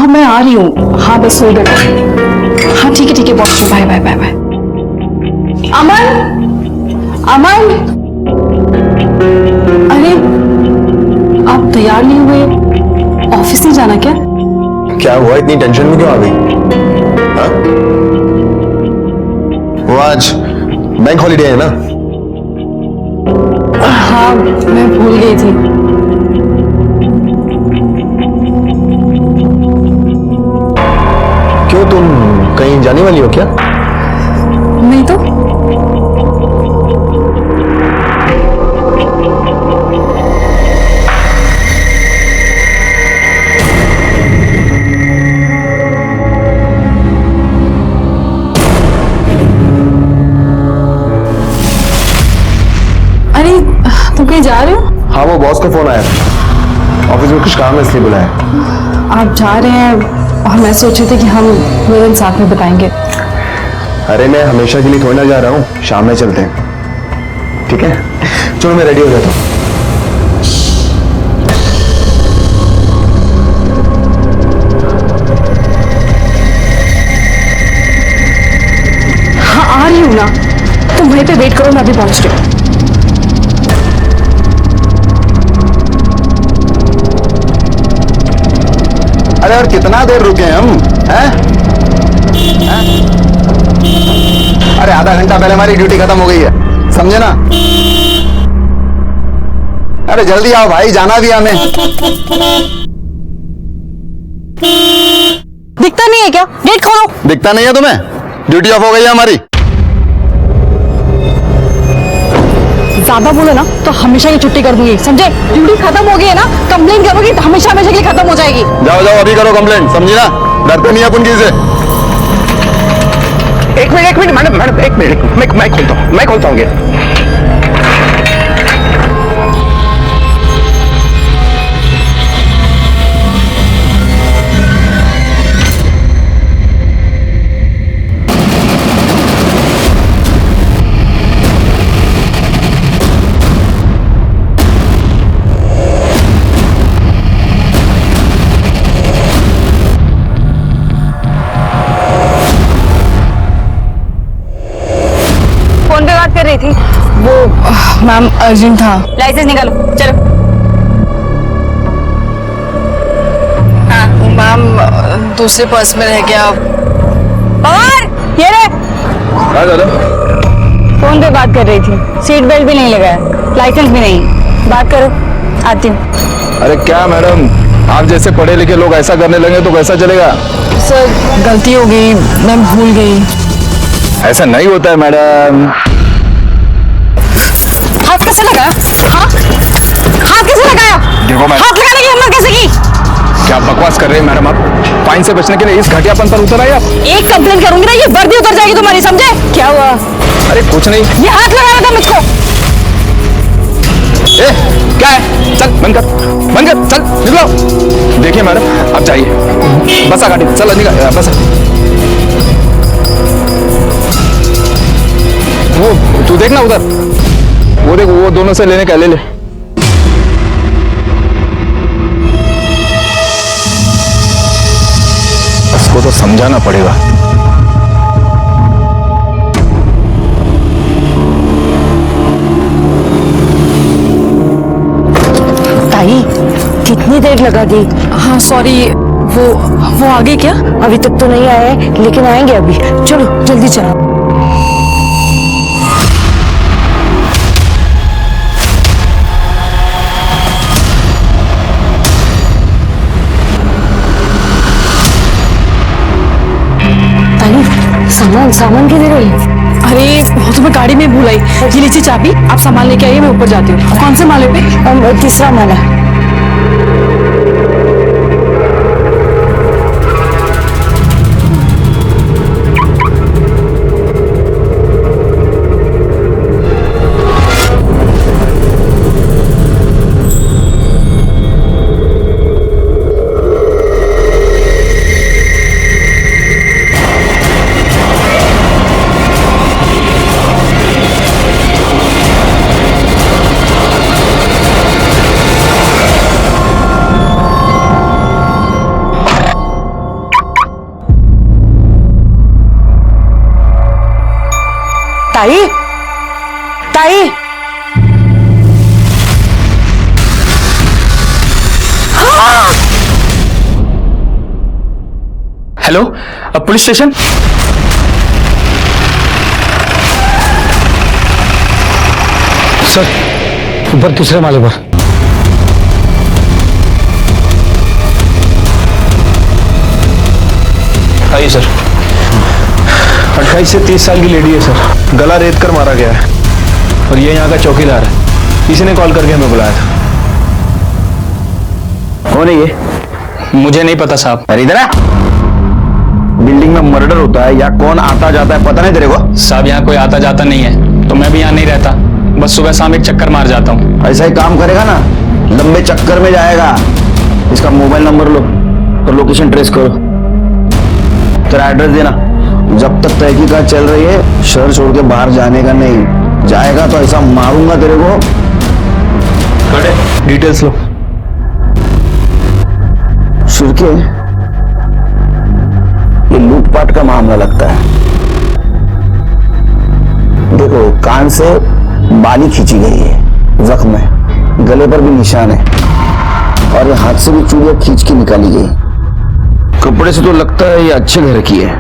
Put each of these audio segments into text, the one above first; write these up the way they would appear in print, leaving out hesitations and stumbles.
हाँ मैं आ रही हूँ, हाँ बस हो गया। हाँ ठीक है पहुंच रही हूँ, बाय बाय बाय बाय। अमन अमन, अरे आप तैयार नहीं हुए, ऑफिस नहीं जाना क्या? क्या हुआ, इतनी टेंशन में क्यों आ गई? हाँ? वो आज बैंक हॉलिडे है ना? हाँ मैं भूल गई थी। क्यों, तुम कहीं जाने वाली हो क्या? नहीं तो। अरे तुम कहीं जा रहे हो? हाँ, वो बॉस का फोन आया, ऑफिस में कुछ काम है इसलिए बुलाया। आप जा रहे हैं और मैं सोच रही थी कि हम पूरे दिन साथ में बताएंगे। अरे मैं हमेशा के लिए थोड़ी ना जा रहा हूँ, शाम में चलते हैं, ठीक है? चलो मैं रेडी हो जाता हूँ। हाँ आ रही हूँ ना, तुम वहीं पे वेट करो, मैं अभी पहुंच रही हूँ। अरे और कितना देर रुके हम, हैं? अरे आधा घंटा पहले हमारी ड्यूटी खत्म हो गई है, समझे ना? अरे जल्दी आओ भाई, जाना भी हमें। दिखता नहीं है क्या? गेट खोलो। दिखता नहीं है तुम्हें? ड्यूटी ऑफ हो गई है हमारी। ज्यादा बोले ना तो हमेशा की छुट्टी कर दूंगी, समझे? ड्यूटी खत्म हो गई है ना, कंप्लेन करोगी तो हमेशा हमेशा की खत्म हो जाएगी। जाओ जाओ अभी करो कंप्लेंट, समझी ना? डरते नहीं अपन किसी से। एक मिनट मैडम एक मिनट, मैं खोलता हूँ गेट। कर रही थी वो, मैम अर्जेंट था। लाइसेंस निकालो, चलो। हाँ मैम, दूसरे पर्स में रह गया। पवार ये रे। हाँ दादा। फोन पे बात कर रही थी, सीट बेल्ट भी नहीं लगाया, लाइसेंस भी नहीं। बात करो, आती हूँ। अरे क्या मैडम, आप जैसे पढ़े लिखे लोग ऐसा करने लगे तो कैसा चलेगा? सर गलती हो गई, मैं भूल गई। ऐसा नहीं होता है मैडम। हाथ कैसे लगाया? हाथ कैसे लगाया? देखो मैडम, हाथ लगाने की हिम्मत कैसे की? क्या बकवास कर रहे हैं मैडम आप? फाइन से बचने के लिए इस घटियापन पर उतर आए आप? एक कंप्लेन करूंगी ना, ये वर्दी उतर जाएगी तुम्हारी, समझे? क्या हुआ? अरे कुछ नहीं। ये हाथ लगाना था मुझको। ए, क्या है? चल बंद कर, चल निकलो। देखिए मैडम, आप जाइए, बसा गाड़ी, चल निकल, बसा। वो तू देखना उधर, वो देख, वो दोनों से लेने का ले ले। उसको तो समझाना पड़ेगा। ताई, कितनी देर लगा दी? हाँ सॉरी, वो आगे क्या? अभी तक तो नहीं आए, लेकिन आएंगे अभी। चलो जल्दी चलो। सामान किधर है? अरे वो तो मैं गाड़ी में भूल आई। ये लीजिए चाबी, आप सामान लेके आइए, मैं ऊपर जाती हूँ। कौन से माले पे? तीसरा माला। ताई ताई हेलो, पुलिस स्टेशन। सर, ऊपर तीसरे माले पर। आइए सर। 28 से 30 साल की लेडी है सर, गला रेत कर मारा गया है और ये यहाँ का चौकीदार है। किसी ने कॉल करके हमें बुलाया था। कौन है ये? मुझे नहीं पता साहब। अरे इधर आ। बिल्डिंग में मर्डर होता है या कौन आता जाता है पता नहीं तेरे को? साहब यहाँ कोई आता जाता नहीं है, तो मैं भी यहाँ नहीं रहता, बस सुबह शाम एक चक्कर मार जाता हूँ। ऐसा ही काम करेगा ना, लंबे चक्कर में जाएगा। इसका मोबाइल नंबर लो और लोकेशन ट्रेस करो। तेरा एड्रेस देना। जब तक तहकीकात चल रही है शहर छोड़ के बाहर जाने का नहीं। जाएगा तो ऐसा मारूंगा तेरे को। डिटेल्स लो। शिरके, ये लूटपाट का मामला लगता है। देखो, कान से बाली खींची गई है, जख्म है, गले पर भी निशान है और ये हाथ से भी चूड़ियां खींच के निकाली गई। कपड़े से तो लगता है ये अच्छे घर की है,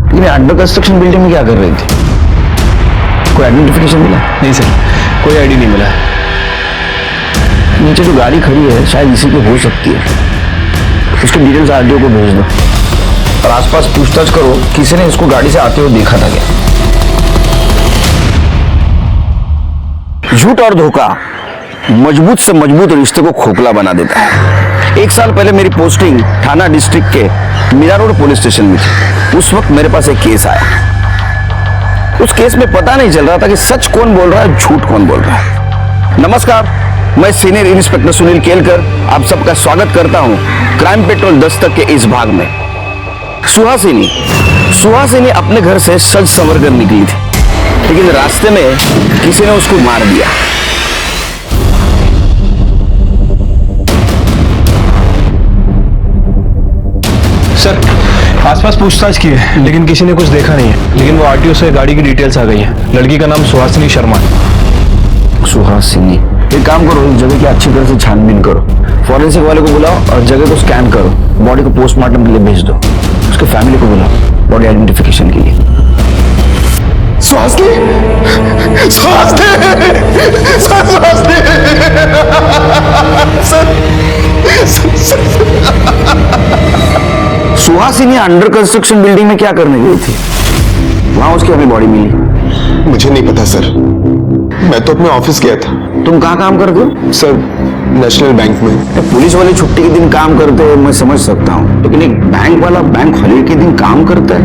लेकिन अंडर कंस्ट्रक्शन बिल्डिंग में क्या कर रही थी? कोई आइडेंटिफिकेशन मिला? नहीं सर, कोई आईडी नहीं मिला। नीचे जो गाड़ी खड़ी है शायद इसी की हो सकती है। उसके डिटेल्स आरटीओ को भेज दो और आसपास पूछताछ करो किसी ने इसको गाड़ी से आते हुए देखा था क्या। झूठ और धोखा मजबूत से मजबूत रिश्ते को खोखला बना देता है। 1 साल पहले मेरी पोस्टिंग थाना डिस्ट्रिक्ट के मीरा रोड पुलिस स्टेशन में थी। उस वक्त मेरे पास एक केस आया। उस केस में पता नहीं चल रहा था कि सच कौन बोल रहा है, झूठ कौन बोल रहा है। नमस्कार, मैं सीनियर इंस्पेक्टर सुनील केलकर आप सबका स्वागत करता हूं क्राइम पेट्रोल दस्तक के इस भाग में। सुहासिनी अपने घर से सज संवर कर निकली थी, लेकिन रास्ते में किसी ने उसको मार दिया। सर, आसपास पूछताछ की है लेकिन किसी ने कुछ देखा नहीं है। लेकिन वो आरटीओ से गाड़ी की डिटेल्स आ गई है। लड़की का नाम सुहासिनी शर्मा है। सुहासिनी, एक काम करो, इस जगह की अच्छी तरह से छानबीन करो, फॉरेंसिक वाले को बुलाओ और जगह को स्कैन करो। बॉडी को पोस्टमार्टम के लिए भेज दो। उसके फैमिली को बुलाओ बॉडी आइडेंटिफिकेशन के लिए। सुहासिनी अंडर कंस्ट्रक्शन बिल्डिंग में क्या करने गई थी? वहां उसकी अभी बॉडी मिली। मुझे नहीं पता सर, मैं तो अपने ऑफिस गया था। तुम कहाँ काम करते हो? सर, नेशनल बैंक में। पुलिस वाले छुट्टी के दिन काम करते हैं मैं समझ सकता हूँ, लेकिन एक बैंक वाला बैंक हॉलीडे के दिन काम करता है?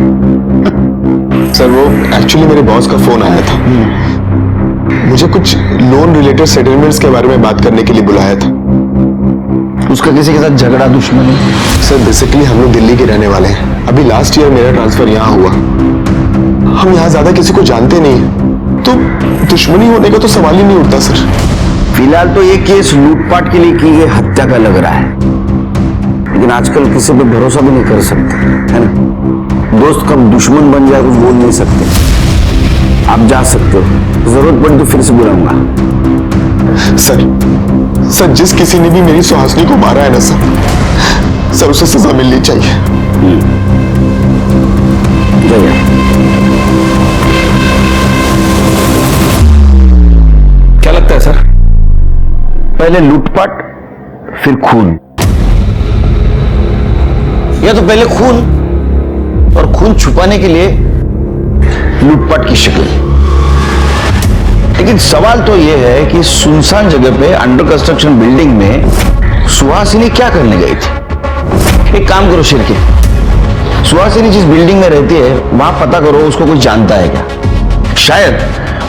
सर, वो एक्चुअली मेरे बॉस का फोन आया था। मुझे कुछ लोन रिलेटेड सेटलमेंट्स के बारे में बात करने के लिए बुलाया था। उसका किसी के साथ झगड़ा दुश्मनी? सर, बेसिकली हम लोग दिल्ली के रहने वाले हैं। अभी लास्ट ईयर मेरा ट्रांसफर यहाँ हुआ। हम यहाँ ज्यादा किसी को जानते नहीं, तो दुश्मनी होने का तो सवाल ही नहीं उठता सर। फिलहाल तो ये केस लूटपाट के लिए की गई हत्या का लग रहा है, लेकिन आजकल किसी पे भरोसा भी नहीं कर सकते, है ना? दोस्त कब दुश्मन बन जाए कुछ बोल नहीं सकते। आप जा सकते हो, जरूरत पड़ी तो फिर से बुलाऊंगा। सर, जिस किसी ने भी मेरी सुहासिनी को मारा है ना सर, उसे सजा मिलनी चाहिए। क्या लगता है सर? पहले लूटपाट फिर खून, या तो पहले खून और खून छुपाने के लिए लूटपाट की शक्ल? लेकिन सवाल तो यह है कि सुनसान जगह पे अंडर कंस्ट्रक्शन बिल्डिंग में सुहासिनी क्या करने गई थी? एक काम करो शिरके, सुहासिनी जिस बिल्डिंग में रहती है वहां पता करो उसको कोई जानता है क्या। शायद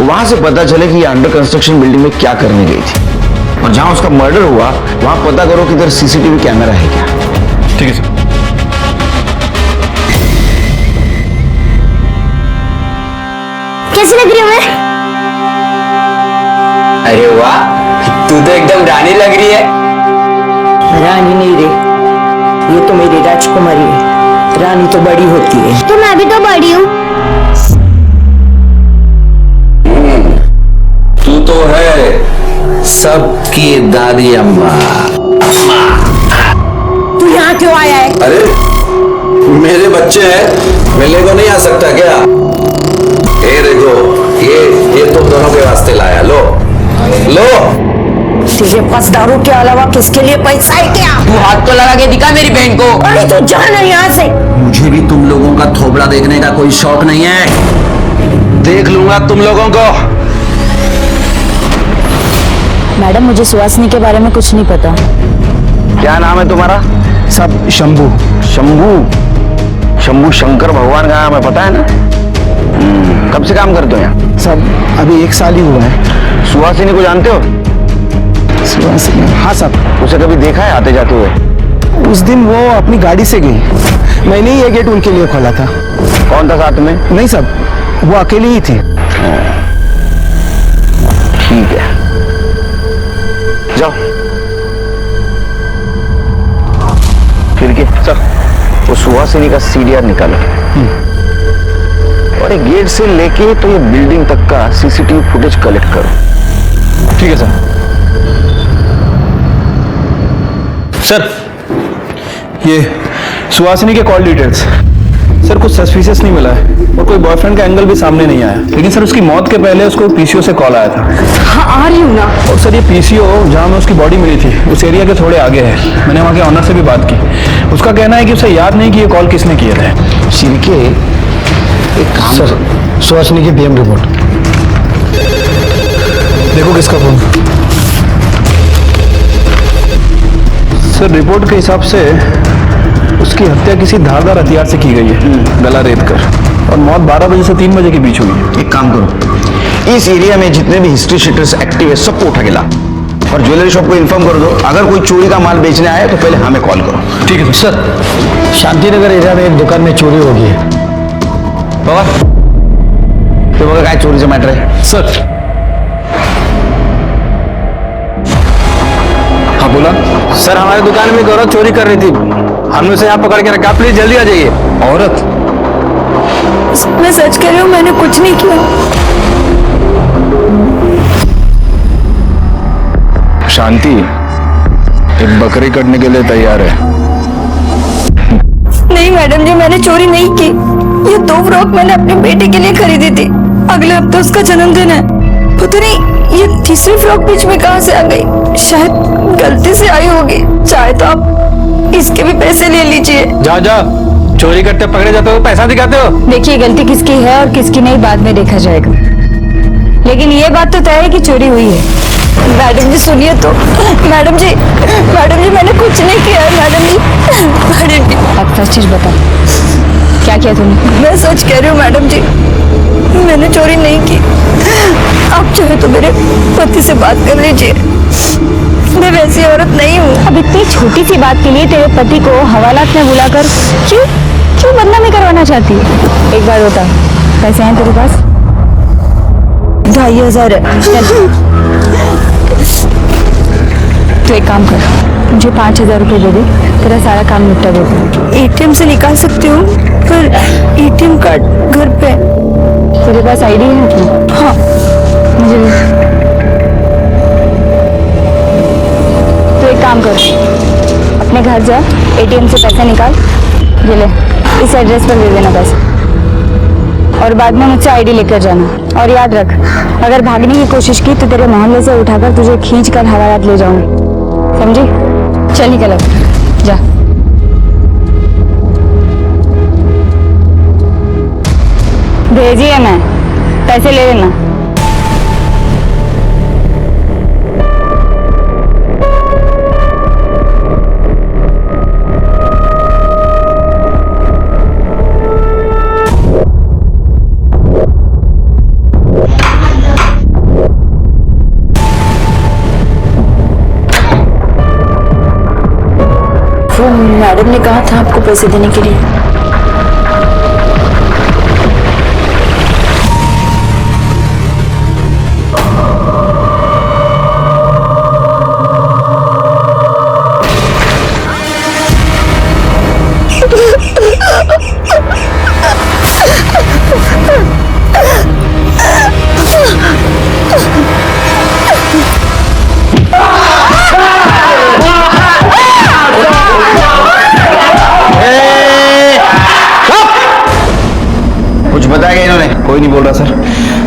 वहां से पता चले कि ये अंडर कंस्ट्रक्शन बिल्डिंग में क्या करने गई थी, और जहां उसका मर्डर हुआ वहां पता करो कि इधर सीसीटीवी कैमरा है क्या। ठीक है सर। कैसी लग रही हूँ मैं? अरे वाह, तू तो एकदम रानी लग रही है। रानी नहीं रे, ये तो मेरी राजकुमारी है। रानी तो बड़ी होती है। तो मैं भी तो बड़ी हूँ। सबकी दादी अम्मा। तू यहाँ क्यों आया है? अरे मेरे बच्चे हैं, मिलने को नहीं आ सकता क्या? ये देखो, ये तुम दोनों के वास्ते लाया, लो लो। तुझे पास दारू के अलावा किसके लिए पैसा है क्या? तू हाथ तो लगा के दिखा मेरी बहन को। अरे तू जा ना यहाँ से। मुझे भी तुम लोगों का थोबड़ा देखने का कोई शौक नहीं है, देख लूंगा तुम लोगों को। मैडम मुझे सुहासिनी के बारे में कुछ नहीं पता। क्या नाम है तुम्हारा? सब शंभू। शंभू? शंभू शंकर भगवान का नाम है, पता है ना? कब से काम करते हो यहाँ? सब अभी 1 साल ही हुआ है। सुहासिनी को जानते हो? सुहासिनी? हाँ साहब। उसे कभी देखा है आते जाते हुए? उस दिन वो अपनी गाड़ी से गई, मैंने ही ये गेट उनके लिए खोला था। कौन था साथ में? नहीं साहब, वो अकेली ही थी। ठीक है, जाओ। फिर के सर, वो सुहासिनी का सीडीआर निकालो और एक गेट से लेके तो ये बिल्डिंग तक का सीसीटीवी फुटेज कलेक्ट करो। ठीक है सर। सर, ये सुहासिनी के कॉल डिटेल्स। सर कुछ सस्पिशियस नहीं मिला है और कोई बॉयफ्रेंड का एंगल भी सामने नहीं आया, लेकिन सर उसकी मौत के पहले उसको पीसीओ से कॉल आया था। हाँ आ रही हूँ ना। और सर ये पीसीओ जहाँ में उसकी बॉडी मिली थी उस एरिया के थोड़े आगे है। मैंने वहाँ के ऑनर से भी बात की, उसका कहना है कि उसे याद नहीं कि ये कॉल किसने किए थे। शिरके एक काम सर, सुहासिनी की पीएम रिपोर्ट देखो किसका फोन। सर रिपोर्ट के हिसाब से उसकी हत्या किसी धारदार हथियार से की गई है, गला रेत कर, और मौत 12 बजे से 3 बजे के बीच हुई है। एक काम करो, इस एरिया में जितने भी हिस्ट्री शीटर्स एक्टिव है सबको उठा के ला और ज्वेलरी शॉप को इन्फॉर्म कर दो, अगर कोई चोरी का माल बेचने आए तो पहले हमें कॉल करो। ठीक है सर। शांतिनगर एरिया में एक दुकान में चोरी हो गई है। बाबा तो बघा काय चोरीचं मॅटर आहे? सर। हाँ बोला। सर हमारी दुकान में एक औरत चोरी कर रही थी, हमने उसे यहाँ पकड़ के रखा, प्लीज जल्दी आ जाइए। औरत? मैं सच कह रही हूँ, मैंने कुछ नहीं किया। शांति एक बकरी कटने के लिए तैयार है। नहीं मैडम जी, मैंने चोरी नहीं की। ये 2 फ्रॉक मैंने अपने बेटे के लिए खरीदी थी, अगले हफ्ते उसका जन्मदिन है। पता नहीं ये तीसरी फ्रॉक बीच में कहाँ से आ गई, शायद गलती से आई होगी। चाहे तो आप इसके भी पैसे ले लीजिए। जा जा, चोरी करते पकड़े जाते हो पैसा दिखाते हो। देखिए गलती किसकी है और किसकी नहीं बाद में देखा जाएगा, लेकिन ये बात तो तय है कि चोरी हुई है। मैडम जी सुनिए तो। मैडम जी मैंने कुछ नहीं किया है। मैडम जी आप सच चीज बताओ, क्या किया तुमने? मैं सच कह रही हूँ मैडम जी, मैंने चोरी नहीं की। आप चाहे तो मेरे पति से बात कर लीजिए, मैं वैसी औरत नहीं हूँ। अब इतनी छोटी सी बात के लिए तेरे पति को हवालात में बुलाकर क्यों बदनामी करवाना चाहती है? एक बार बता, पैसे हैं तेरे पास? 2500 है। तो एक काम कर, मुझे 5000 रुपये दे दे, तेरा सारा काम निपटा दे। एटीएम से निकाल सकती हूँ, पर एटीएम कार्ड घर पे। तेरे पास आईडी है अपनी? हाँ मुझे दे। तो एक काम कर, अपने घर जा, एटीएम से पैसे निकाल, ये ले, इस एड्रेस पर दे देना पैसे, और बाद में मुझसे आईडी लेकर जाना। और याद रख, अगर भागने की कोशिश की तो तेरे मोहल्ले से उठाकर तुझे खींच कर हवालात ले जाऊंगी, समझी? चल निकल अब, जा। भेजिए, मैं पैसे ले लेना। वो मैडम ने कहा था आपको पैसे देने के लिए।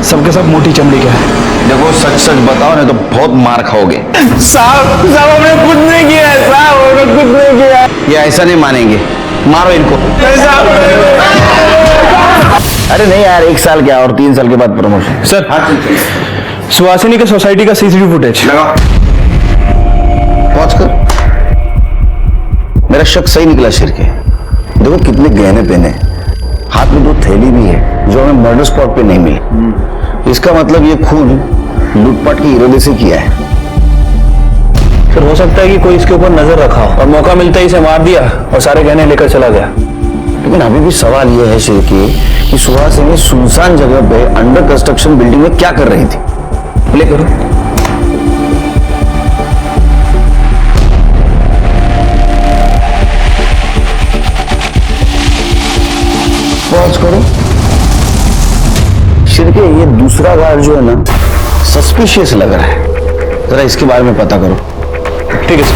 सबके सब मोटी चमड़ी के हैं। देखो सच सच बताओ नहीं तो बहुत मार खाओगे। साहब साहब हमने कुछ नहीं किया है, साहब हमने कुछ नहीं किया है। ये ऐसा नहीं मानेंगे, मारो इनको। अरे नहीं यार, 1 साल क्या और 3 साल के बाद प्रमोशन। सर सुहासिनी के सोसाइटी का सीसीटीवी फुटेज पहुंच कर। मेरा शक सही निकला शिरके। देखो कितने गहने पहने, हाथ में 2 थैली भी है जो हमें मर्डर स्पॉट पे नहीं मिली। इसका मतलब ये खून लूटपाट के इरादे से किया है। फिर हो सकता है कि कोई इसके ऊपर नजर रखा हो और मौका मिलता ही इसे मार दिया और सारे गहने लेकर चला गया। लेकिन अभी भी सवाल यह है शिरके कि सुहासिनी सुनसान जगह पे अंडर कंस्ट्रक्शन बिल्डिंग में क्या कर रही थी। प्ले करो। पॉज करो। शिरके ये दूसरा गार्ड जो है ना सस्पिशियस लग रहा है, जरा इसके बारे में पता करो। ठीक है सर।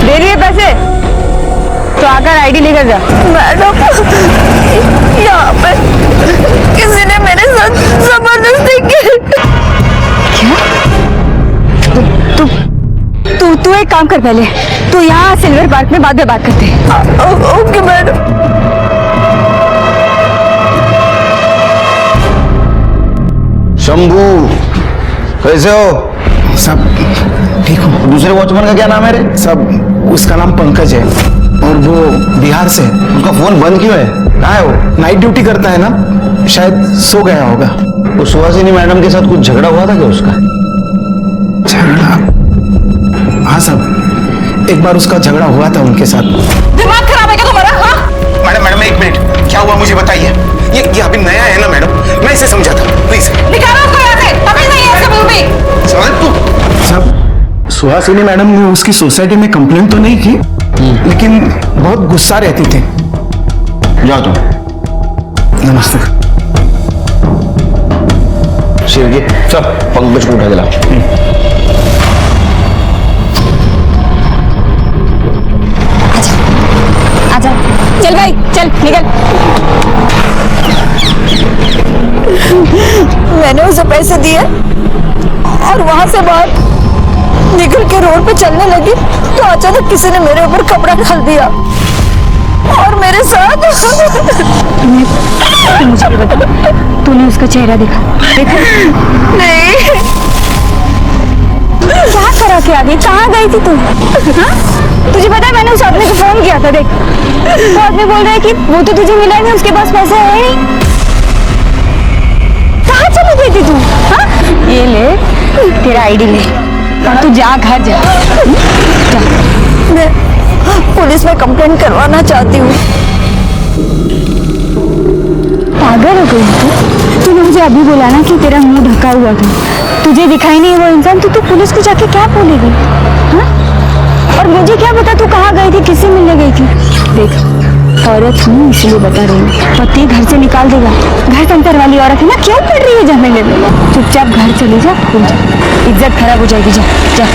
दे रही है पैसे तो आकर आईडी लेकर जा। मैडम यहाँ पे किसी ने मेरे साथ जबरदस्ती की। क्या? तू एक काम कर, पहले तू यहाँ सिल्वर पार्क में बाद में बात करते हैं। Okay madam. शंभू कैसे हो? सब ठीक हो? दूसरे वॉचमैन का क्या नाम है रे? सब उसका नाम पंकज है और वो बिहार से है। उसका फोन बंद क्यों है? कहाँ है वो? नाइट ड्यूटी करता है ना, शायद सो गया होगा। वो सुहासिनी मैडम के साथ कुछ झगड़ा हुआ था क्या उसका? झगड़ा? हाँ सब, एक बार उसका झगड़ा हुआ था उनके साथ। दिमाग खराब है क्या तुम्हारा? हाँ मैडम मैडम 1 मिनट, क्या हुआ मुझे बताइए। ये अभी नया है ना मैडम, मैं इसे समझा था, प्लीज। निकालो उसको यहाँ से, तमीज नहीं है इसका बिल्कुल भी। सवाल तू सब सुहासिनी मैडम ने उसकी सोसाइटी में कंप्लेंट तो नहीं की, लेकिन बहुत गुस्सा रहती थी। जाओ तुम। नमस्ते। शिरके सब पंकज को उठा के लाओ। आजा, चल भाई चल निकल। मैंने उसे पैसे दिए और वहां से बाहर निकल के रोड पे चलने लगी तो अचानक किसी ने मेरे ऊपर कपड़ा डाल दिया और मेरे साथ। मुझे बता, तूने उसका चेहरा देखा? नहीं। क्या करा के आ गई? कहाँ गई थी तू? हाँ? तुझे पता है मैंने उस आदमी को फोन किया था, देख वो आदमी बोल रहा है कि वो तो तुझे मिला नहीं, उसके पास पैसे है नहीं। कहाँ चली गई थी तू? हाँ? ये ले तेरा आईडी ले, तू जा घर जा। मैं पुलिस में कंप्लेंट करवाना चाहती हूँ। पागल हो गई तू? तूने मुझे अभी बोला ना कि तेरा मुंह ढका हुआ था, तुझे दिखाई नहीं वो इंसान, तो तू पुलिस को जाके क्या बोलेगी? हाँ? और मुझे क्या पता तू कहाँ गई थी, किससे मिलने गई थी? देख औरत हूँ इसलिए बता रही हूँ, पति घर से निकाल देगा। घर संतर वाली औरत है ना, क्यों पड़ रही है झमेले में? चुपचाप घर चली जा, इज्जत खराब हो जाएगी। जा जा।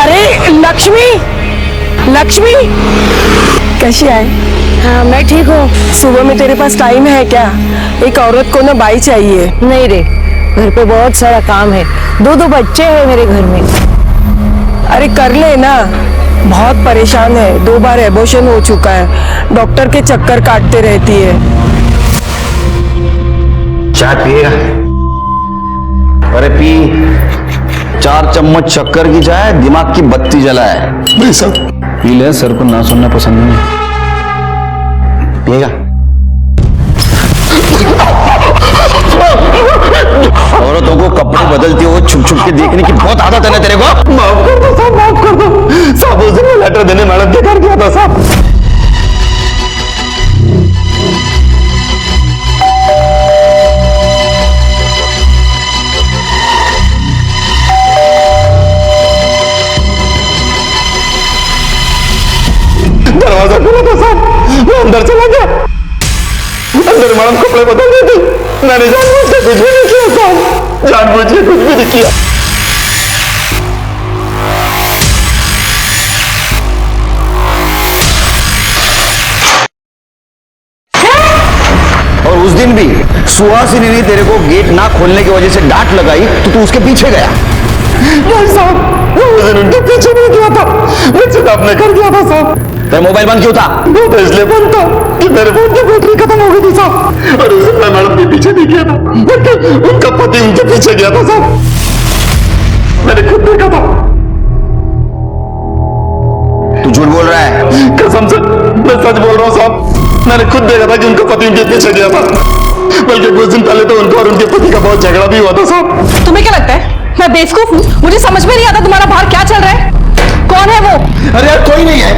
अरे लक्ष्मी, लक्ष्मी कैसी है? हाँ मैं ठीक हूँ। सुबह में तेरे पास टाइम है क्या? एक औरत को ना बाई चाहिए। नहीं रे, घर पे बहुत सारा काम है, 2 बच्चे हैं मेरे घर में। अरे कर ले ना, बहुत परेशान है, 2 बार एबॉर्शन हो चुका है, डॉक्टर के चक्कर काटते रहती है। चाय पिएगा? अरे पी। 4 चम्मच शक्कर की चाय दिमाग की बत्ती जलाए। नहीं साहब। पी ले, सर को ना सुनना पसंद नहीं है। पिएगा? औरतों को कपड़े बदलते हुए छुप छुप के देखने की बहुत आदत है ना तेरे को? माफ कर दो साहब, माफ कर दो साहब। उस दिन मैं लेटर देने मैडम के घर गया था साहब। दरवाजा खुला था साहब, मैं अंदर चला गया, अंदर मैडम कपड़े बदल रही थी। मैंने जानबूझ के कुछ भी नहीं किया साहब, जानबूझ के कुछ भी नहीं किया। और उस दिन भी सुहासिनी ने तेरे को गेट ना खोलने की वजह से डांट लगाई तो तू उसके पीछे गया। नहीं साहब, मैं उस दिन उनके पीछे नहीं गया था, मैं सीधा अपने घर गया था साहब। तेरा मोबाइल बंद क्यों था? वो तो इसलिए बंद था कि मेरे फोन की बैटरी खत्म हो गई थी साहब, और उस दिन मैं मैडम के पीछे नहीं गया था, बल्कि उनका पति उनके पीछे गया था साहब। मैंने खुद देखा था। तू झूठ बोल रहा है? कसम से मैं सच बोल रहा हूँ साहब, मैंने खुद देखा था कि उनका पति उनके पीछे गया था, बल्कि कुछ दिन पहले तो उनका और उनके पति का बहुत झगड़ा भी हुआ था साहब। तुम्हें क्या लगता है मैं बेवकूफ हूँ? मुझे समझ में नहीं आता तुम्हारा बाहर क्या चल रहा है। कौन है वो? अरे यार कोई नहीं है,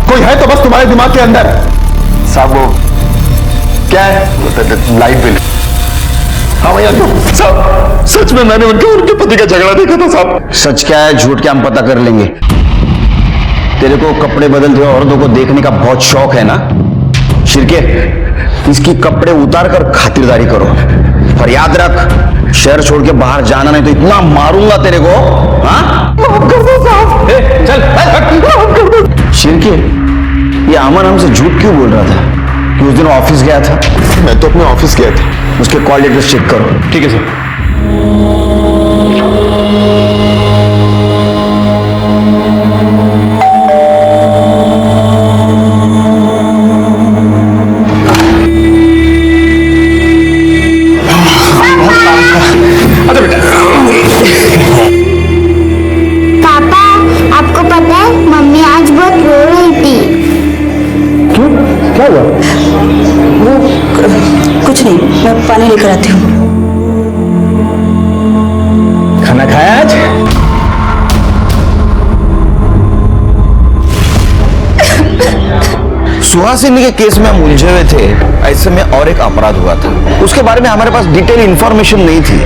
कोई है तो बस तुम्हारे दिमाग के अंदर। साहब वो क्या है? Light bill. हाँ भैया साहब, सच में मैंने उनके और उनके पति का झगड़ा देखा था साहब। सच क्या है झूठ क्या हम पता कर लेंगे। तेरे को कपड़े बदलते हुए औरतों को देखने का बहुत शौक है ना? शिरके, इसकी कपड़े उतार कर खातिरदारी करो, और याद रख शहर छोड़ के बाहर जाना नहीं तो इतना मारूंगा तेरे को। हाँ माफ कर दो साहब, चल माफ कर दो। शिरके, ये अमन हमसे झूठ क्यों बोल रहा था कि उस दिन ऑफिस गया था? मैं तो अपने ऑफिस गया था। उसके कॉल डिटेल्स चेक करो। ठीक है सर। पापा, आपको पता है मम्मी आज बहुत रो रही थी। क्यों, क्या हुआ? कुछ नहीं, मैं पानी लेकर आती हूँ। खाना खाया आज? सुहासिनी के केस में हम उलझे हुए थे, ऐसे में और एक अपराध हुआ था। उसके बारे में हमारे पास डिटेल इंफॉर्मेशन नहीं थी,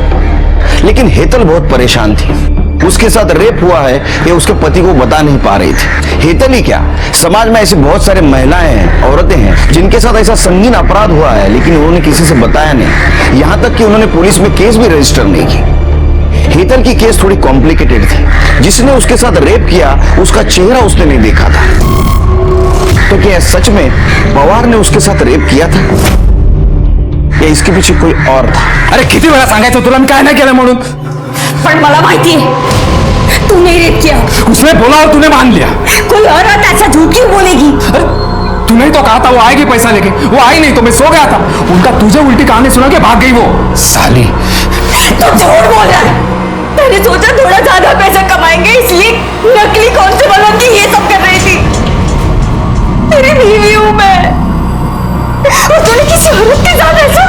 लेकिन हेतल बहुत परेशान थी। उसके साथ रेप हुआ है ये उसके पति को बता नहीं पा रही थी। हेतल ही क्या, समाज में ऐसी बहुत सारी महिलाएं हैं, औरतें हैं जिनके साथ ऐसा संगीन अपराध हुआ है, लेकिन उन्होंने किसी से बताया नहीं। यहां तक कि उन्होंने पुलिस में केस भी रजिस्टर नहीं की। हेतल की केस थोड़ी कॉम्प्लिकेटेड थी। जिसने उसके साथ रेप किया उसका चेहरा उसने नहीं देखा था। तो क्या सच में पवार ने उसके साथ रेप किया था या इसके पीछे कोई और था? अरे किती वेळा सांगायचं तुला मी काय नाही केलं म्हणून? पण मला माहिती है तूने रेप किया। उसने बोला और तूने मान लिया। कोई और औरत ऐसा झूठ क्यों बोलेगी? तूने तो कहा था वो आएगी पैसा लेके, वो आई नहीं तो मैं सो गया था। उनका तुझे उल्टी कहानी सुना के भाग गई वो साली। तू झूठ बोल रहा है। मैंने सोचा थोड़ा ज्यादा पैसा कमाएंगे इसलिए नकली कांस्टेबल बन के ये सब कर रही थी। तेरी बीवी हूं मैं, और तूने किसी औरत के साथ ऐसा?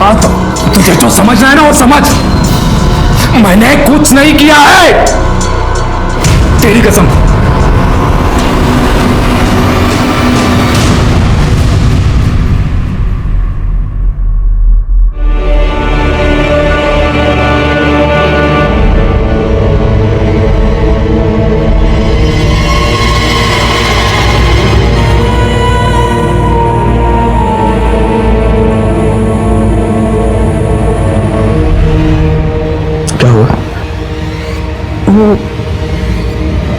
हाँ तो तुझे जो समझना है ना वो समझ। मैंने कुछ नहीं किया है, तेरी कसम।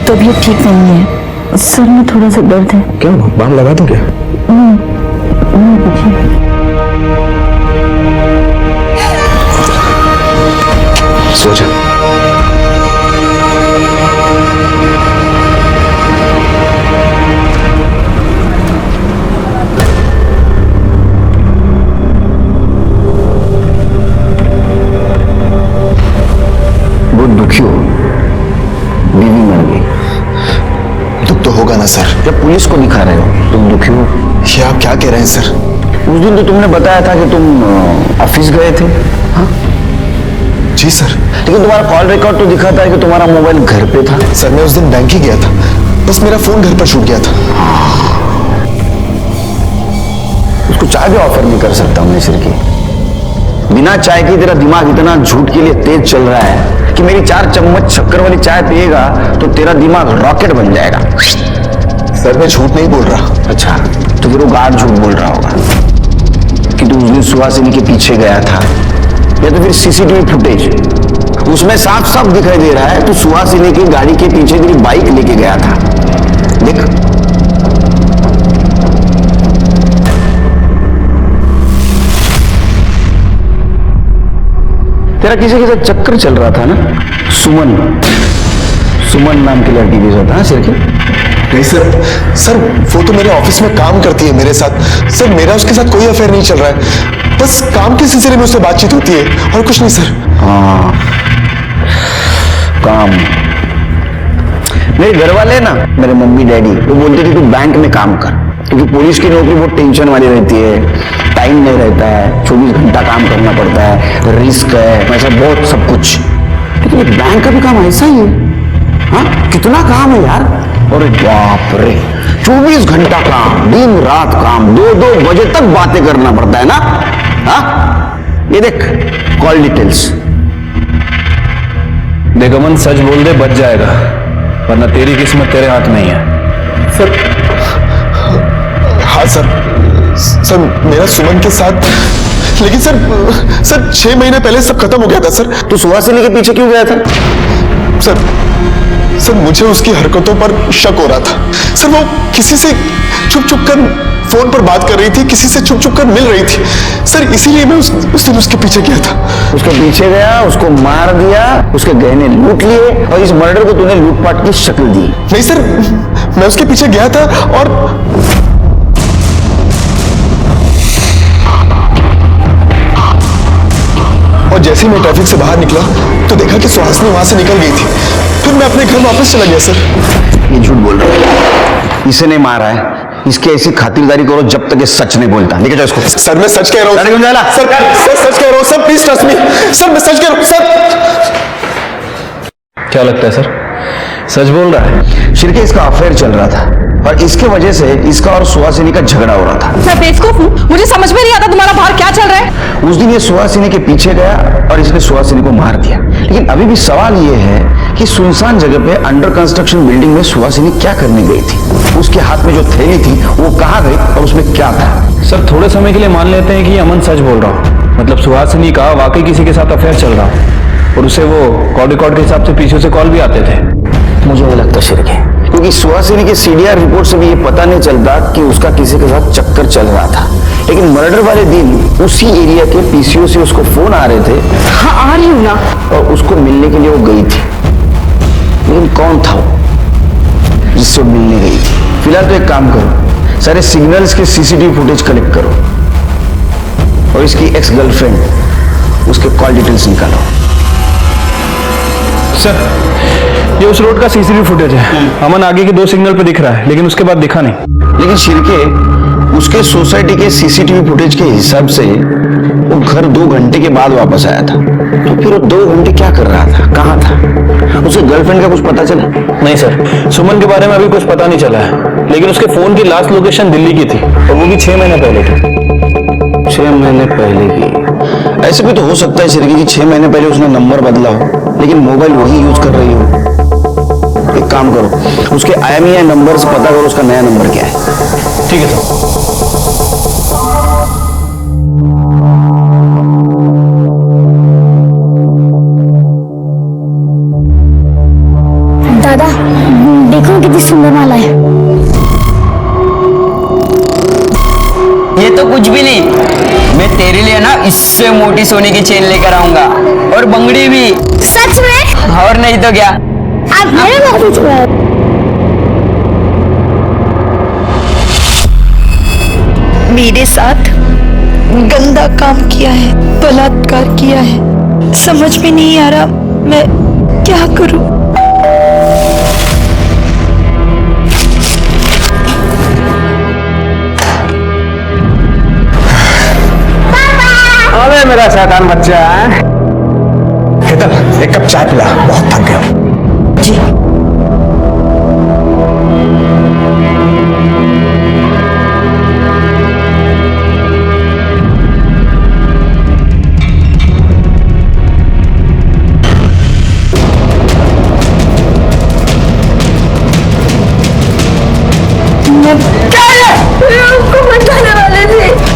तबीयत ठीक नहीं है, सर में थोड़ा सा दर्द है। क्या बाम लगा दो क्या? सो जा। बहुत दुखी हो, बीवी मर गई। दुख तो होगा ना सर। जब पुलिस को दिखा रहे हो तुम दुखी हो? ये आप क्या कह रहे हैं सर? उस दिन तो तुमने बताया था कि तुम ऑफिस गए थे। हाँ जी सर। लेकिन तुम्हारा कॉल रिकॉर्ड तो दिखाता है कि तुम्हारा मोबाइल घर पे था। सर मैं उस दिन बैंक ही गया था, बस मेरा फोन घर पर छूट गया था। उसको चाय भी ऑफर नहीं कर सकता हूँ सिर की। बिना चाय की तेरा दिमाग इतना झूठ के लिए तेज चल रहा है कि मेरी 4 चम्मच शक्कर वाली चाय पिएगा तो तेरा दिमाग रॉकेट बन जाएगा। सर मैं झूठ नहीं बोल रहा। अच्छा, तो फिर वो गार्ड झूठ बोल रहा होगा कि तू उस दिन सुहासिनी के पीछे गया था, या तो फिर सीसीटीवी फुटेज, उसमें साफ साफ दिखाई दे रहा है तू सुहासिनी की गाड़ी के पीछे तेरी बाइक लेके गया था। देख, तेरा किसी के साथ चक्कर चल रहा था ना, सुमन नाम की लड़की के साथ। हाँ सिर के नहीं सर, वो तो मेरे ऑफिस में काम करती है मेरे साथ। सर मेरा उसके साथ कोई अफेयर नहीं चल रहा है, बस काम के सिलसिले में उससे बातचीत होती है और कुछ नहीं सर। हाँ, काम। मेरे घर वाले ना, मेरे मम्मी डैडी, वो बोलते थे तू बैंक में काम कर, क्योंकि पुलिस की नौकरी बहुत टेंशन वाली रहती है, टाइम नहीं रहता है, 24 घंटा काम करना पड़ता है, रिस्क है, ऐसा बहुत सब कुछ। लेकिन ये बैंक का भी काम ऐसा ही है। हाँ, कितना काम है यार। अरे बाप रे, 24 घंटा काम, दिन रात काम, 2-2 बजे तक बातें करना पड़ता है ना। हाँ, ये देख कॉल डिटेल्स। देख अमन, सच बोल दे बच जाएगा, वरना तेरी किस्मत तेरे हाथ में ही है। सर, हाँ सर, मेरा सुमन के साथ, लेकिन सर 6 महीने पहले सब खत्म हो गया था सर। तू सुहासिनी के पीछे क्यों गया था? सर मुझे उसकी हरकतों पर शक हो रहा था। सर वो किसी से छुप कर फोन पर बात कर रही थी, किसी से छुप कर मिल रही थी सर, इसीलिए मैं उस दिन उसके पीछे गया था। उसके पीछे गया, उसको मार दिया, उसके गहने लूट लिए और इस मर्डर को तूने लूटपाट की शक्ल दी। नहीं सर, मैं उसके पीछे गया था और जैसे ही मैं ट्रैफिक से बाहर निकला तो देखा कि सुहासिनी वहां से निकल गई थी। फिर मैं अपने घर वापस चला गया सर। ये झूठ बोल रहा है, इसे नहीं मारा है, इसकी ऐसी खातिरदारी करो जब तक ये सच नहीं बोलता। लेके जाओ इसको। सर मैं सच कह रहा हूँ सर, सच कह रहा हूँ sir, please trust me sir, मैं सच कह रहा हूँ सर। क्या लगता है सर, सच बोल रहा है? शिरके, इसका अफेयर चल रहा था और इसके वजह से इसका और सुहासिनी का झगड़ा हो रहा था। मैं बेवकूफ हूँ, मुझे समझ में नहीं आता तुम्हारा बाहर क्या चल रहा है। उस दिन ये सुहासिनी के पीछे गया और इसने सुहासिनी को मार दिया। लेकिन अभी भी सवाल ये है कि सुनसान जगह पे अंडर कंस्ट्रक्शन बिल्डिंग में सुहासिनी क्या करने गई थी? उसके हाथ में जो थैली थी वो कहाँ गई और उसमें क्या था? सर थोड़े समय के लिए मान लेते हैं कि अमन सच बोल रहा हूँ, मतलब सुहासिनी का वाकई किसी के साथ अफेयर चल रहा और उसे वो कॉल रिकॉर्ड के हिसाब से पीछे से कॉल भी आते थे। मुझे नहीं लगता शिरके, क्योंकि सुहासिनी के सीडीआर रिपोर्ट से भी ये पता नहीं चलता कि उसका किसी के साथ चक्कर चल रहा था। लेकिन मर्डर वाले दिन उसी एरिया के पीसीओ से उसको फोन आ रहे थे। हाँ आ रही हूँ ना। और उसको मिलने के लिए वो गई थी, लेकिन कौन था वो जिससे वो मिलने गई थी? फिलहाल तो एक काम करो, सारे सिग्नल्स के सीसीटीवी फुटेज कलेक्ट करो और इसकी एक्स गर्लफ्रेंड, उसके कॉल डिटेल्स निकालो। सर ये उस रोड का सीसीटीवी फुटेज है, अमन आगे के 2 सिग्नल पे दिख रहा है, लेकिन उसके बाद दिखा नहीं। लेकिन शिरके, उसके सोसाइटी के सीसीटीवी फुटेज के हिसाब से वो घर 2 घंटे के बाद वापस आया था। तो फिर वो 2 घंटे क्या कर रहा था, कहाँ था? उसके गर्लफ्रेंड का कुछ पता चला? नहीं सर, सुमन के बारे में अभी कुछ पता नहीं चला है, लेकिन उसके फोन की लास्ट लोकेशन दिल्ली की थी और वो भी 6 महीने पहले की। 6 महीने पहले की? ऐसे भी तो हो सकता है शिरके कि 6 महीने पहले उसने नंबर बदला हो, लेकिन मोबाइल वही यूज कर रही हो। एक काम करो, उसके IMEI नंबर से पता करो उसका नया नंबर क्या है। ठीक है सर। दादा देखो कितनी सुंदर माला है। ये तो कुछ भी नहीं, मैं तेरे लिए ना इससे मोटी सोने की चेन लेकर आऊंगा और बंगड़ी भी। सच में? और नहीं तो क्या। आप मेरे बात पूछ रहे हो? मेरे साथ गंदा काम किया है, बलात्कार किया है, समझ में नहीं आ रहा मैं क्या करूं। अरे मेरा शैतान बच्चा है। हेतल, एक कप चाय पिला, बहुत थक गया हूं। जी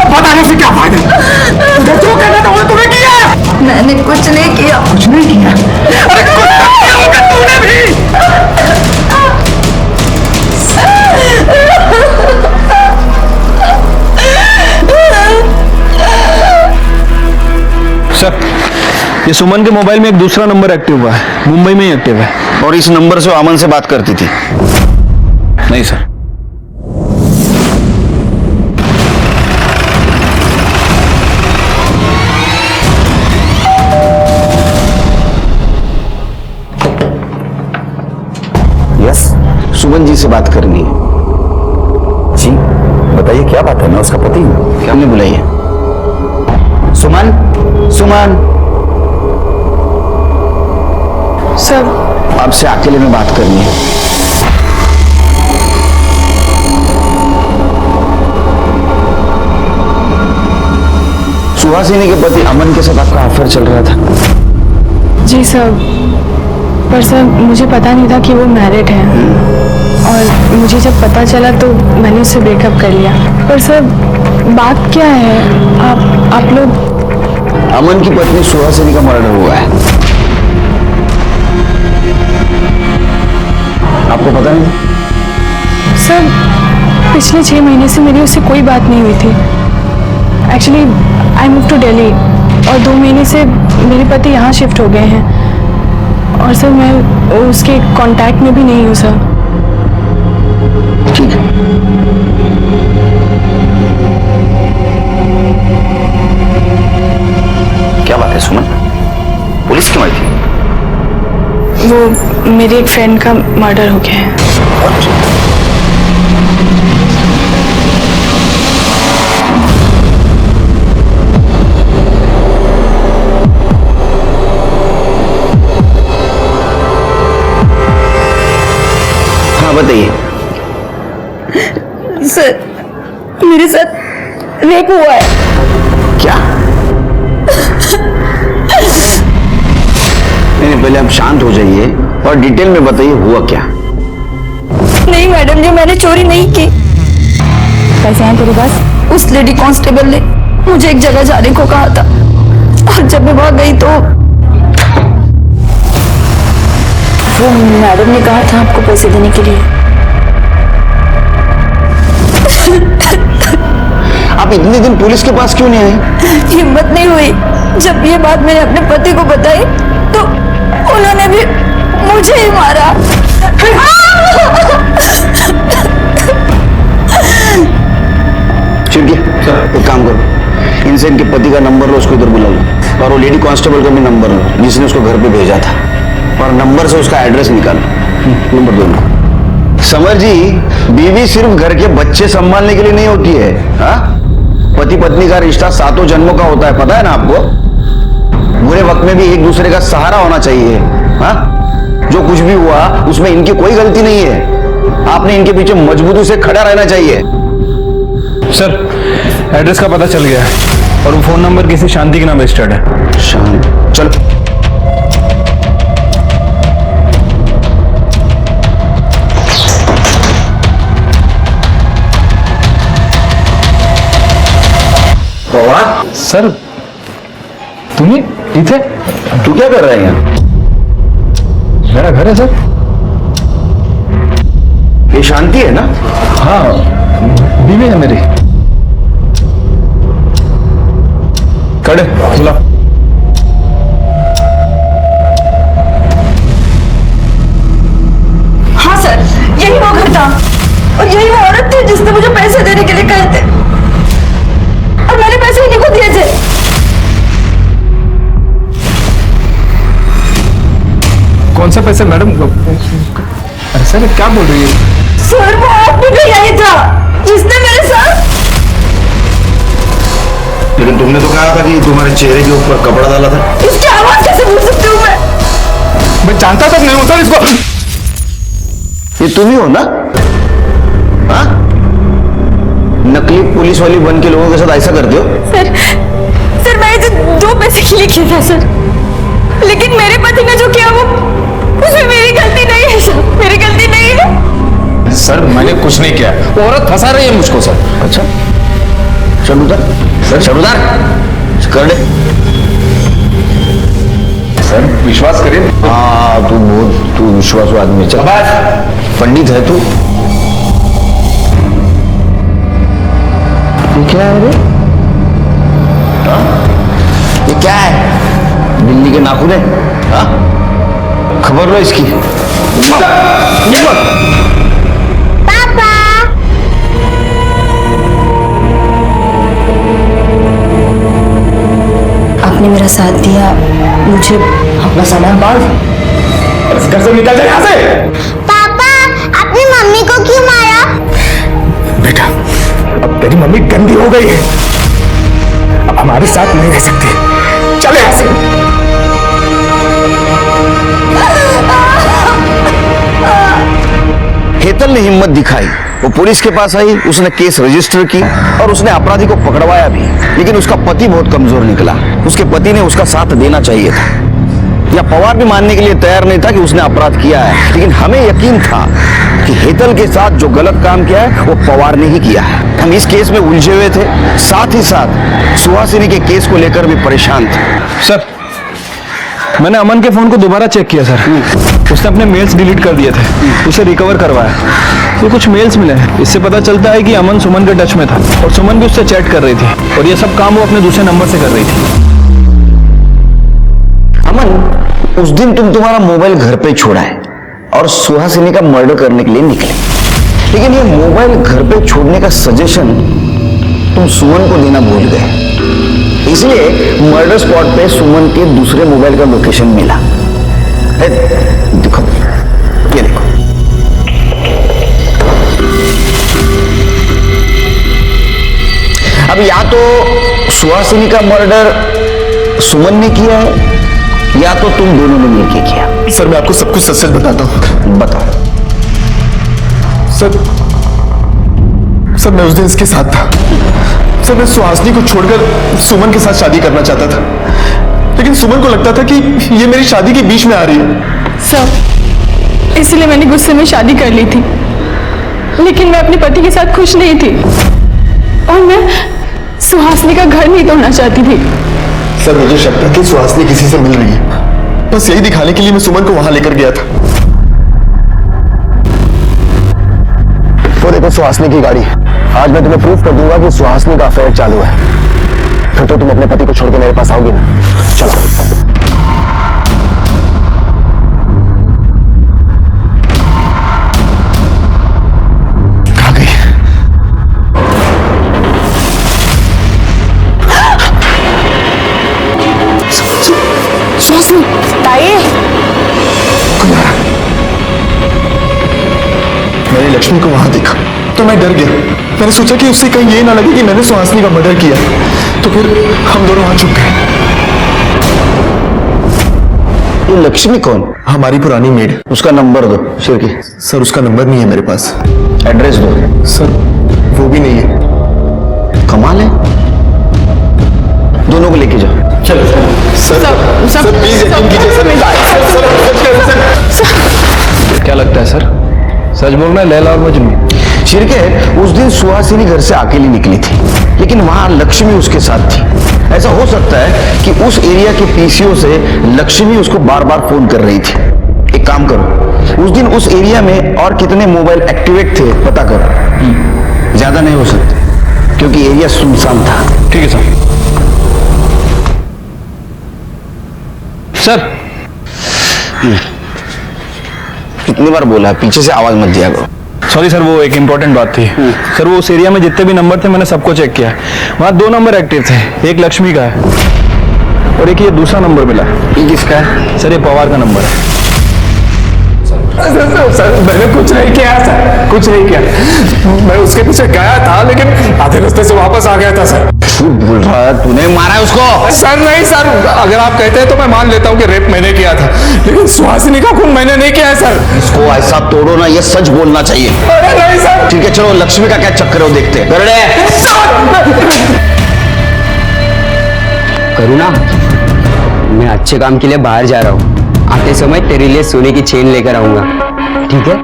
बताने से क्या फायदा? सर, ये सुमन के मोबाइल में एक दूसरा नंबर एक्टिव हुआ है, मुंबई में ही एक्टिव है। और इस नंबर से वो अमन से बात करती थी? नहीं सर। यस, सुमन जी से बात करनी है। जी बताइए, क्या बात है? मैं उसका पति हूँ। क्या हमने बुलाइए? सुमन, सुमन। सर, आपसे अकेले में बात करनी है। सुहासिनी के पति अमन के साथ आपका अफेयर चल रहा था? जी सर, पर सर मुझे पता नहीं था कि वो मैरिड है, और मुझे जब पता चला तो मैंने उससे ब्रेकअप कर लिया। पर सर बात क्या है, आप लोग? अमन की पत्नी सुहासिनी का मर्डर हुआ है। आपको पता नहीं? सर पिछले 6 महीने से मेरी उससे कोई बात नहीं हुई थी। Actually I move to Delhi, और 2 महीने से मेरे पति यहाँ शिफ्ट हो गए हैं, और सर मैं उसके कांटेक्ट में भी नहीं हूँ सर। ठीक है। क्या बात है सुमन? पुलिस क्यों आई थी? वो मेरे एक फ्रेंड का मर्डर हो गया है। हाँ बताइए। सर, मेरे साथ रेप हुआ है। क्या? नहीं, पहले आप शांत हो जाइए और डिटेल में बताइए हुआ क्या। नहीं मैडम जी, मैंने चोरी नहीं की। पैसे हैं तेरे पास? उस लेडी कांस्टेबल ने मुझे एक जगह जाने को कहा था, और जब मैं वहां गई तो वो मैडम ने कहा था आपको पैसे देने के लिए। आप इतने दिन पुलिस के पास क्यों नहीं आए? हिम्मत नहीं हुई। जब ये बात मैंने अपने पति को बताई तो उन्होंने भी मुझे ही मारा। ठीक है, एक काम करो, इनसे इनके पति का नंबर लो, उसको इधर बुला लो, और वो लेडी कांस्टेबल का भी नंबर लो जिसने उसको घर पे भेजा था, और नंबर से उसका एड्रेस निकालो। नंबर 2। समर जी, बीवी सिर्फ घर के बच्चे संभालने के लिए नहीं होती है। हाँ, पति पत्नी का रिश्ता 7 जन्मों का होता है, पता है ना आपको? बुरे वक्त में भी एक दूसरे का सहारा होना चाहिए। हाँ, जो कुछ भी हुआ उसमें इनकी कोई गलती नहीं है। आपने इनके पीछे मजबूती से खड़ा रहना चाहिए। सर, एड्रेस का पता चल गया है, और वो फोन नंबर किसी शांति के नाम रजिस्टर्ड है। शांति? चलो। सर, तुम्हें इथे? तू क्या कर रहा है यहाँ? मेरा घर है सर। ये शांति है ना? हाँ, बीवी है मेरी। खड़े, बुला। हाँ सर, यही वो घर था, और यही वो औरत थी जिसने मुझे पैसे देने के लिए कहे थे, और मैंने पैसे इन्हीं को दिए थे। कौन से पैसे मैडम? अरे सर, क्या बोल रही है? सर, वो आदमी भी यही था जिसने मेरे साथ। लेकिन तुमने तो कहा था कि तुम्हारे चेहरे के ऊपर कपड़ा डाला था। इसकी आवाज कैसे भूल सकती हूँ मैं जानता तक नहीं होता इसको। ये तुम ही हो ना? हाँ, नकली पुलिस वाली बन के लोगों के साथ ऐसा करते हो? सर मैंने तो 2 पैसे के लिए किया था सर, लेकिन मेरे पति ने जो किया वो उसमें मेरी गलती नहीं है सर, मेरी गलती नहीं है। सर, मैंने कुछ नहीं किया, वो औरत फंसा रही है मुझको सर। अच्छा, चल उधर। सर चल उधर, कर दे। सर विश्वास करिए। हाँ, तू विश्वासू आदमी। चल, पंडित है तू। ये क्या है रे? ये क्या है? सुहासिनी के नाखून है? हाँ? खबर लो इसकी। पापा आपने मेरा साथ दिया, मुझे अपना सामान बांध, घर से निकल जाए यहाँ से। पापा अपनी मम्मी को क्यों मारा? बेटा, अब तेरी मम्मी गंदी हो गई है, अब हमारे साथ नहीं रह सकती। चले यहाँ से। हेतल ने हिम्मत दिखाई, वो पुलिस के पास आई, उसने केस रजिस्टर की और उसने अपराधी को पकड़वाया भी। लेकिन उसका पति बहुत कमजोर निकला। उसके पति ने उसका साथ देना चाहिए था, या पवार भी मानने के लिए तैयार नहीं था कि उसने अपराध किया है। लेकिन हमें यकीन था कि हेतल के साथ जो गलत काम किया है वो पवार ने ही किया है। हम इस केस में उलझे हुए थे, साथ ही साथ सुहासिनी के केस को लेकर भी परेशान थे। सर, मैंने अमन के फोन को दोबारा चेक किया सर। उसने अपने मेल्स डिलीट कर दिए थे, उसे रिकवर करवाया। तो कुछ मेल्स मिले हैं, इससे पता चलता है कि अमन सुमन के टच में था और सुमन भी उससे चैट कर रही थी, और ये सब काम वो अपने दूसरे नंबर से कर रही थी। अमन, उस दिन तुम्हारा मोबाइल घर पे छोड़ा है और सुहासिनी का मर्डर करने के लिए निकले, लेकिन ये मोबाइल घर पे छोड़ने का सजेशन तुम सुमन को देना भूल गए। इसलिए मर्डर स्पॉट पे सुमन के दूसरे मोबाइल का लोकेशन मिला। देखो, ये देखो। अब या तो सुहासिनी का मर्डर सुमन ने किया है, या तो तुम दोनों ने मिलकर किया। सर, मैं आपको सब कुछ सच सच बताता हूँ। बताओ। सर, मैं उस दिन इसके साथ था। सर, मैं सुहासिनी को छोड़कर सुमन के साथ शादी करना चाहता था, लेकिन सुमन को लगता था कि ये मेरी शादी के बीच में आ रही है। सर, इसलिए मैंने गुस्से में शादी कर ली थी, लेकिन मैं अपने पति के साथ खुश नहीं थी और मैं सुहासिनी का घर नहीं तोड़ना चाहती थी। सर, मुझे शक था कि सुहासिनी किसी से मिल रही है। बस यही दिखाने के लिए मैं सुमन को वहां लेकर गया था। वो देखो सुहासिनी की गाड़ी। आज मैं तुम्हें प्रूफ कर दूंगा कि सुहासिनी का अफेयर चालू है। फिर तो तुम अपने पति को छोड़ के मेरे पास आओगी ना। चलो। कहाँ गई? सुहासिनी, ताई। मैंने लक्ष्मी को वहां देखा तो मैं डर गया। मैंने सोचा कि उससे कहीं ये ना लगे कि मैंने सुहासिनी का मर्डर किया, तो फिर हम दोनों वहां छुप गए। ये लक्ष्मी कौन? हमारी पुरानी मेड। उसका नंबर दो, शिरकी। सर, उसका नंबर नहीं है मेरे पास। एड्रेस दो। सर, वो भी नहीं है। कमाल है, दोनों को लेके जाओ। चलो। सर, प्लीज यकीन कीजिए सर। क्या लगता है सर, सच बोलना है लैला और मजनू? शिरके, उस दिन सुहासिनी घर से अकेली निकली थी, लेकिन वहां लक्ष्मी उसके साथ थी। ऐसा हो सकता है कि उस एरिया के पीसीओ से लक्ष्मी उसको बार बार फोन कर रही थी। एक काम करो, उस दिन उस एरिया में और कितने मोबाइल एक्टिवेट थे पता करो। ज्यादा नहीं हो सकते, क्योंकि एरिया सुनसान था। ठीक है सर। सर, कितनी बार बोला पीछे से आवाज मत दिया करो। सॉरी सर, वो एक इंपॉर्टेंट बात थी। सर, वो उस एरिया में जितने भी नंबर थे मैंने सबको चेक किया। वहाँ 2 नंबर एक्टिव थे, एक लक्ष्मी का है और एक ये दूसरा नंबर मिला है। ये किसका है? सर, ये पवार का नंबर है। सर, मैंने कुछ नहीं किया सर, कुछ नहीं किया। मैं उसके पीछे गया था, लेकिन आधे रास्ते से वापस आ गया था सर। झूठ बोल रहा है, तूने मारा है उसको? सर नहीं सर, अगर आप कहते हैं तो मैं मान लेता हूँ कि रेप मैंने किया था, लेकिन सुहासिनी का खून मैंने नहीं किया है सर। इसको ऐसा तोड़ो ना, ये सच बोलना चाहिए। अरे नहीं सर। ठीक है, चलो लक्ष्मी का क्या चक्कर है वो देखते हैं। करुणा, मैं अच्छे काम के लिए बाहर जा रहा हूँ। आते समय तेरे लिए सोने की चेन लेकर आऊंगा, ठीक है?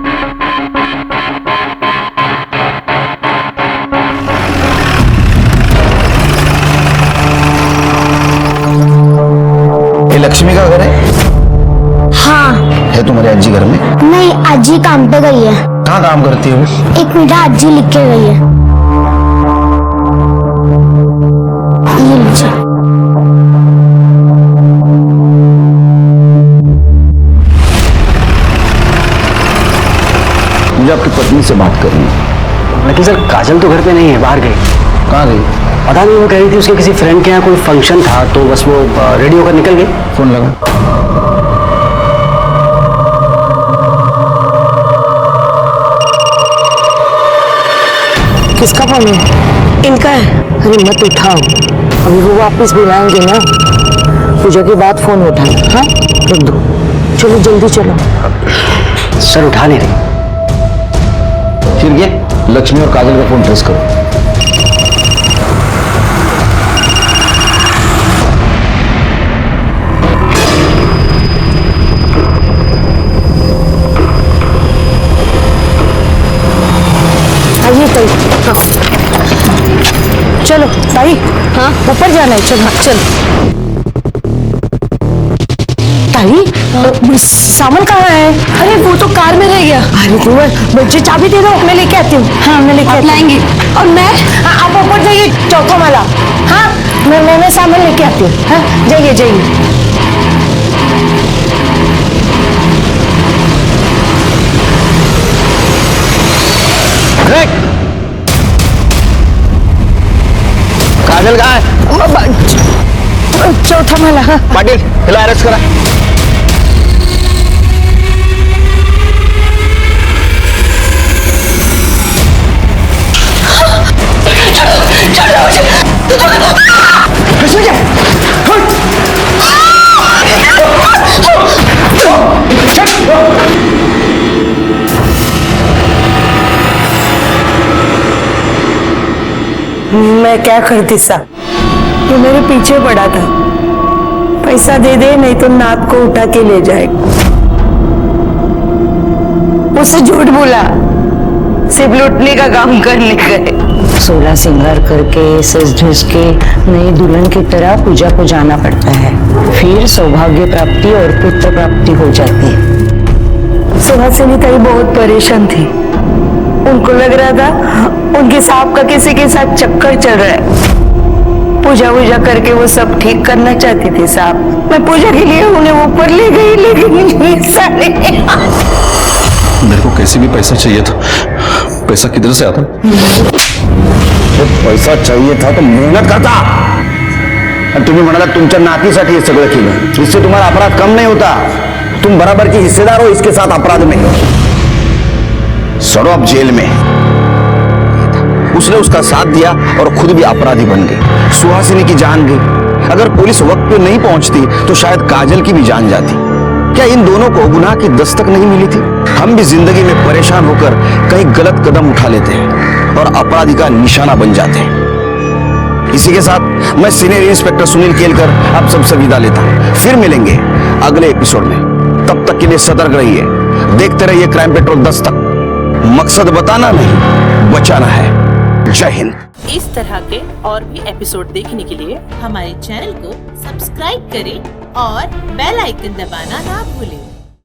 ये लक्ष्मी का घर है? हाँ। है तुम्हारी अज्जी घर में? नहीं, अज्जी काम पे गई है। कहाँ काम करती है वो? एक मीठा अज्जी लिख के गई है। ये लीजिए। सुहासिनी से बात करनी है। लेकिन सर काजल तो घर पे नहीं है, बाहर गई। कहाँ गई? पता नहीं, वो कह रही थी उसके किसी फ्रेंड के यहाँ कोई फंक्शन था, तो बस वो रेडी होकर निकल गई। फोन लगा। किसका फोन है? इनका है। अरे मत उठाओ, अभी वो वापस बुलाएंगे ना। पूजा के बाद फोन उठाना। हाँ रख दो, चलो जल्दी चलो। सर उठा नहीं रही। फिर ये लक्ष्मी और काजल का फोन ट्रेस करो। आइए ताई। हाँ। चलो ताई, हाँ ऊपर जाना है। चलो चलो ताई, सामान कहाँ है? अरे वो तो कार में रह गया। अरे कुंवर, मुझे चाबी दे दो, मैं लेके आती हूँ। हाँ मैं लेके आती हूँ। लाएंगी। और मैं? हाँ आप ऊपर जाइए, चौथा माला। हाँ मैं सामान लेके आती हूँ। हाँ जाइए जाइए। काजल कहाँ है? चौथा माला। हाँ। पाटिल हिला अरेस्ट करा। मैं क्या करती सा, ये मेरे पीछे पड़ा था। पैसा दे दे नहीं तो नाक को उठा के ले जाएगा। उसे झूठ बोला, सिर्फ लूटने का काम करने गए। 16 श्रृंगार करके सज धज के नई दुल्हन की तरह पूजा को जाना पड़ता है, फिर सौभाग्य प्राप्ति और पुत्र प्राप्ति हो जाती है। सुहासिनी ताई बहुत परेशान थी। उनको लग रहा था उनके सांप का किसी के साथ चक्कर चल रहा है। पूजा वूजा करके वो सब ठीक करना चाहती थी साहब। मैं पूजा के लिए उन्हें ऊपर ले गई, लेकिन साले मेरे को कैसे भी पैसा चाहिए था। पैसा किधर से आता? जब पैसा चाहिए था तो मेहनत करता। आणि तुम्ही म्हणाला तुमच्या नातीसाठी हे सगळं केलं, इससे तुम्हारा अपराध कम नहीं होता। तुम बराबर की हिस्सेदार हो इसके साथ अपराध में। सड़ो अब जेल में। उसने उसका साथ दिया और खुद भी अपराधी बन गई। सुहासिनी की जान गई। अगर पुलिस वक्त पे नहीं पहुंचती तो शायद काजल की भी जान जाती। क्या इन दोनों को गुनाह की दस्तक नहीं मिली थी? हम भी जिंदगी में परेशान होकर कहीं गलत कदम उठा लेते हैं और अपराधी का निशाना बन जाते हैं। इसी के साथ मैं सीनियर इंस्पेक्टर सुनील केलकर आप सबसे विदा लेता हूं। फिर मिलेंगे अगले एपिसोड में। तब तक के लिए सतर्क रहिए, देखते रहिए क्राइम पेट्रोल दस्तक। मकसद बताना नहीं, बचाना है। जय हिंद। इस तरह के और भी एपिसोड देखने के लिए हमारे चैनल को सब्सक्राइब करें और बेल आइकन दबाना ना भूलें।